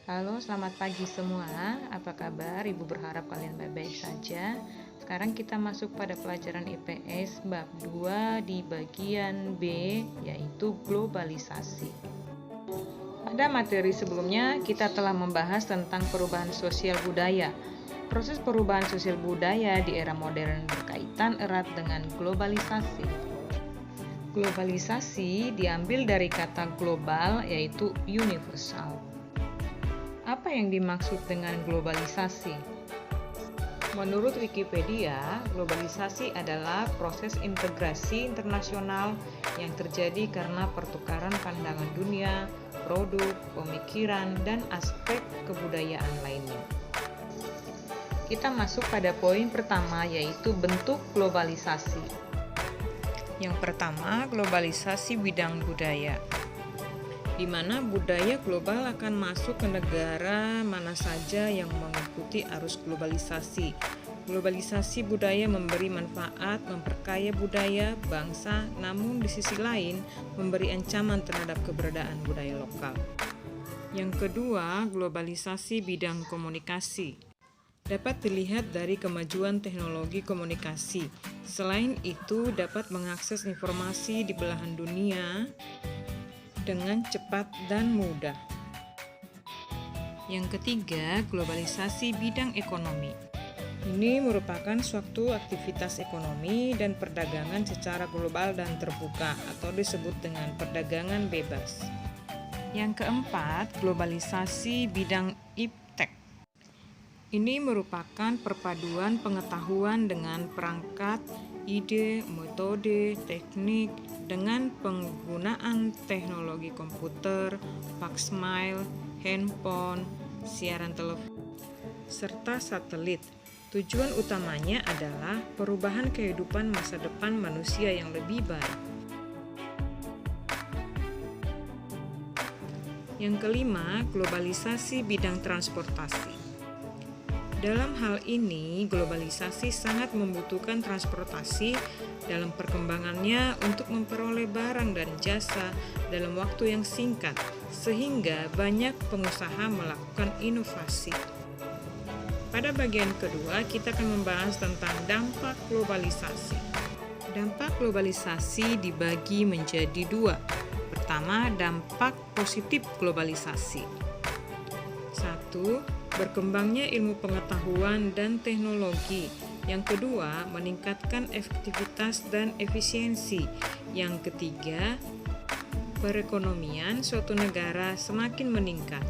Halo, selamat pagi semua. Apa kabar? Ibu berharap kalian baik-baik saja. Sekarang kita masuk pada pelajaran IPS bab 2 di bagian B, yaitu globalisasi. Pada materi sebelumnya, kita telah membahas tentang perubahan sosial budaya. Proses perubahan sosial budaya di era modern berkaitan erat dengan globalisasi. Globalisasi diambil dari kata global, yaitu universal. Apa yang dimaksud dengan globalisasi? Menurut Wikipedia, globalisasi adalah proses integrasi internasional yang terjadi karena pertukaran pandangan dunia, produk, pemikiran, dan aspek kebudayaan lainnya. Kita masuk pada poin pertama, yaitu bentuk globalisasi. Yang pertama, globalisasi bidang budaya, di mana budaya global akan masuk ke negara mana saja yang mengikuti arus globalisasi. Globalisasi budaya memberi manfaat, memperkaya budaya bangsa, namun di sisi lain memberi ancaman terhadap keberadaan budaya lokal. Yang kedua, globalisasi bidang komunikasi. Dapat dilihat dari kemajuan teknologi komunikasi. Selain itu, dapat mengakses informasi di belahan dunia dengan cepat dan mudah. Yang ketiga, globalisasi bidang ekonomi. Ini merupakan suatu aktivitas ekonomi dan perdagangan secara global dan terbuka atau disebut dengan perdagangan bebas. Yang keempat, globalisasi bidang iptek. Ini merupakan perpaduan pengetahuan dengan perangkat, ide, metode, teknik dengan penggunaan teknologi komputer, faksmail, handphone, siaran telepon, serta satelit. Tujuan utamanya adalah perubahan kehidupan masa depan manusia yang lebih baik. Yang kelima, globalisasi bidang transportasi. Dalam hal ini, globalisasi sangat membutuhkan transportasi dalam perkembangannya untuk memperoleh barang dan jasa dalam waktu yang singkat, sehingga banyak pengusaha melakukan inovasi. Pada bagian kedua, kita akan membahas tentang dampak globalisasi. Dampak globalisasi dibagi menjadi dua. Pertama, dampak positif globalisasi. 1. Berkembangnya ilmu pengetahuan dan teknologi. Yang kedua, meningkatkan efektivitas dan efisiensi. Yang ketiga, perekonomian suatu negara semakin meningkat.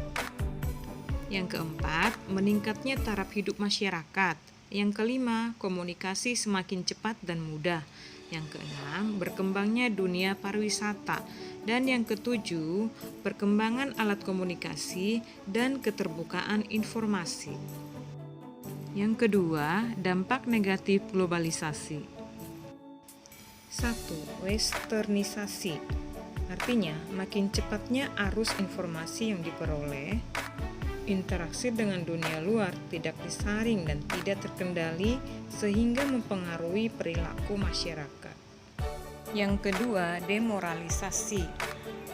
Yang keempat, meningkatnya taraf hidup masyarakat. Yang kelima, komunikasi semakin cepat dan mudah. Yang keenam, berkembangnya dunia pariwisata. Dan yang ketujuh, perkembangan alat komunikasi dan keterbukaan informasi. Yang kedua, dampak negatif globalisasi. 1. Westernisasi. Artinya, makin cepatnya arus informasi yang diperoleh, interaksi dengan dunia luar tidak disaring dan tidak terkendali sehingga mempengaruhi perilaku masyarakat. Yang kedua, demoralisasi.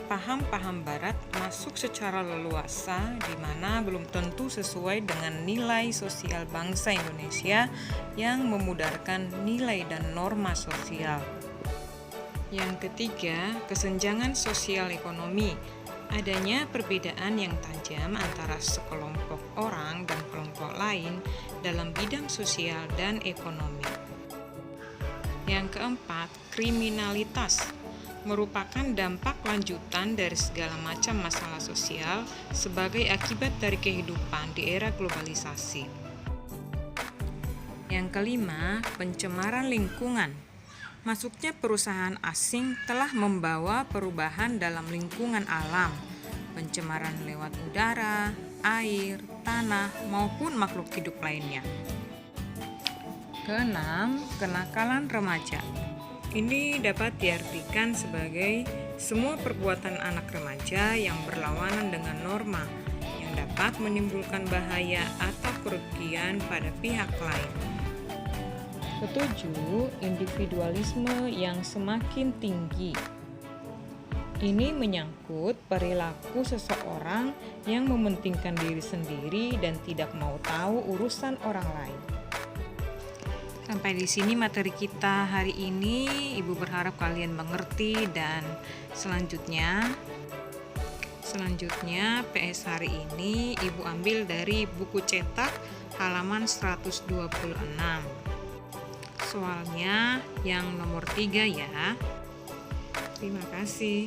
Paham-paham barat masuk secara leluasa di mana belum tentu sesuai dengan nilai sosial bangsa Indonesia yang memudarkan nilai dan norma sosial. Yang ketiga, kesenjangan sosial ekonomi. Adanya perbedaan yang tajam antara sekelompok orang dan kelompok lain dalam bidang sosial dan ekonomi. Yang keempat, kriminalitas merupakan dampak lanjutan dari segala macam masalah sosial sebagai akibat dari kehidupan di era globalisasi. Yang kelima, pencemaran lingkungan. Masuknya perusahaan asing telah membawa perubahan dalam lingkungan alam, pencemaran lewat udara, air, tanah, maupun makhluk hidup lainnya. Keenam, kenakalan remaja. Ini dapat diartikan sebagai semua perbuatan anak remaja yang berlawanan dengan norma, yang dapat menimbulkan bahaya atau kerugian pada pihak lain. Ketujuh, individualisme yang semakin tinggi. Ini menyangkut perilaku seseorang yang mementingkan diri sendiri dan tidak mau tahu urusan orang lain. Sampai di sini materi kita hari ini. Ibu berharap kalian mengerti dan selanjutnya PS hari ini Ibu ambil dari buku cetak halaman 126. Soalnya yang nomor 3 ya. Terima kasih.